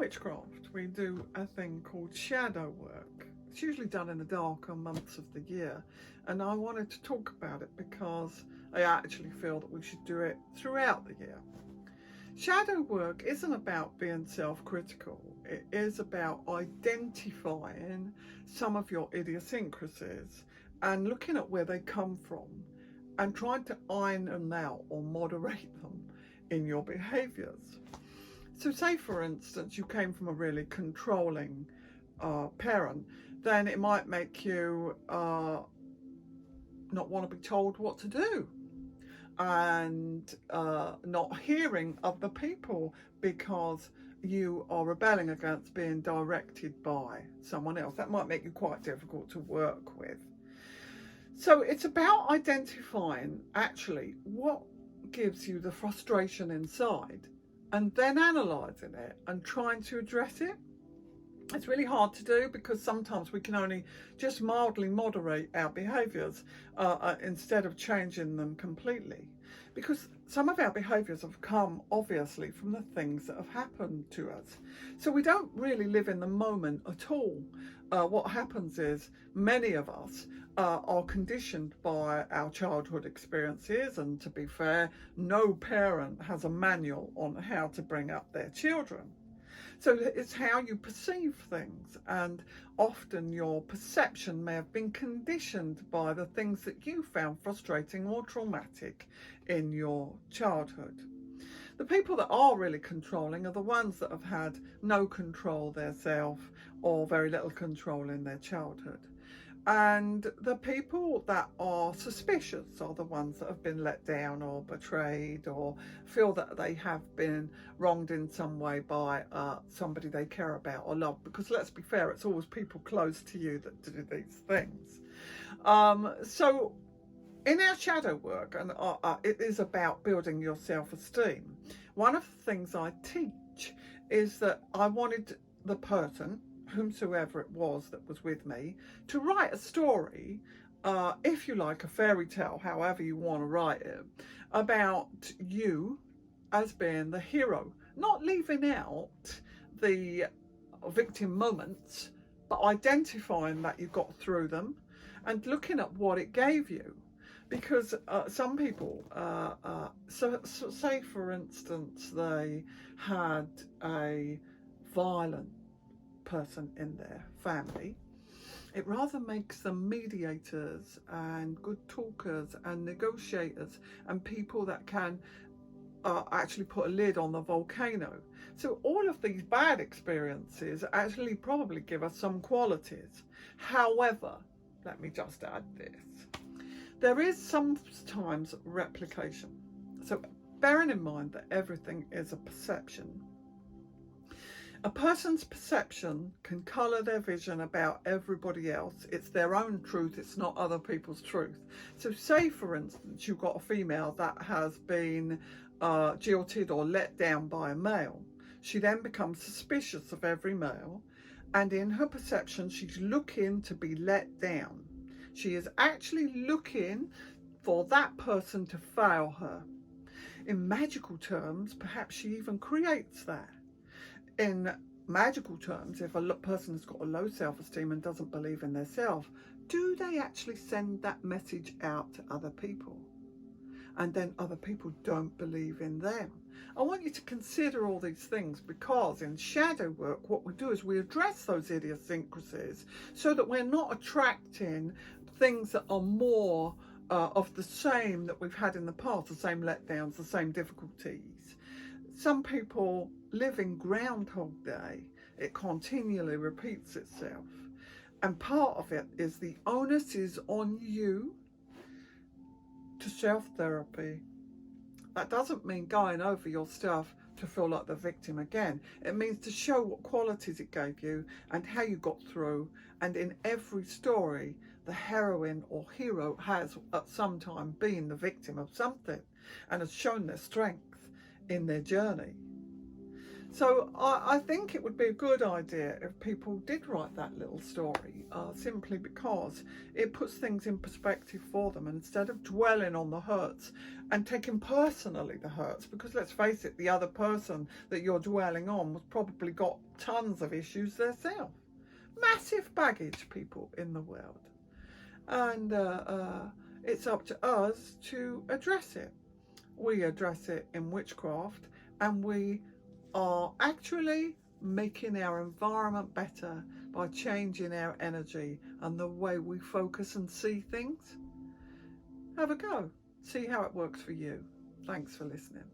witchcraft, we do a thing called shadow work. It's usually done in the darker months of the year, and I wanted to talk about it because I actually feel that we should do it throughout the year. Shadow work isn't about being self-critical. It is about identifying some of your idiosyncrasies and looking at where they come from and trying to iron them out or moderate them in your behaviours. So say, for instance, you came from a really controlling parent, then it might make you not want to be told what to do, and not hearing other people because you are rebelling against being directed by someone else. That might make you quite difficult to work with. So it's about identifying actually what gives you the frustration inside and then analysing it and trying to address it. It's really hard to do because sometimes we can only just mildly moderate our behaviours instead of changing them completely. Because some of our behaviours have come obviously from the things that have happened to us. So we don't really live in the moment at all. What happens is many of us are conditioned by our childhood experiences, and to be fair, no parent has a manual on how to bring up their children. So it's how you perceive things, and often your perception may have been conditioned by the things that you found frustrating or traumatic in your childhood. The people that are really controlling are the ones that have had no control themselves or very little control in their childhood. And the people that are suspicious are the ones that have been let down or betrayed or feel that they have been wronged in some way by somebody they care about or love. Because let's be fair, it's always people close to you that do these things. So in our shadow work, and it is about building your self-esteem, one of the things I teach is that I wanted the person, whomsoever it was that was with me, to write a story, if you like a fairy tale, however you want to write it, about you as being the hero, not leaving out the victim moments, but identifying that you got through them and looking at what it gave you. Because some people, so say for instance they had a violent person in their family, it rather makes them mediators and good talkers and negotiators and people that can actually put a lid on the volcano. So all of these bad experiences actually probably give us some qualities. However, let me just add this. There is sometimes replication. So bearing in mind that everything is a perception, a person's perception can colour their vision about everybody else. It's their own truth, it's not other people's truth. So say, for instance, you've got a female that has been jilted or let down by a male. She then becomes suspicious of every male, and in her perception, she's looking to be let down. She is actually looking for that person to fail her. In magical terms, perhaps she even creates that. In magical terms, if a person has got a low self-esteem and doesn't believe in themselves, do they actually send that message out to other people? And then other people don't believe in them. I want you to consider all these things, because in shadow work, what we do is we address those idiosyncrasies so that we're not attracting things that are more of the same that we've had in the past, the same letdowns, the same difficulties. Some people live in Groundhog Day. It continually repeats itself. And part of it is the onus is on you to self-therapy. That doesn't mean going over your stuff to feel like the victim again. It means to show what qualities it gave you and how you got through. And in every story, the heroine or hero has at some time been the victim of something and has shown their strength in their journey. So I think it would be a good idea if people did write that little story, simply because it puts things in perspective for them, and instead of dwelling on the hurts and taking personally the hurts, because let's face it, the other person that you're dwelling on was probably got tons of issues themselves, massive baggage, people in the world, and it's up to us to address it. We address it in witchcraft, and we are actually making our environment better by changing our energy and the way we focus and see things. Have a go. See how it works for you. Thanks for listening.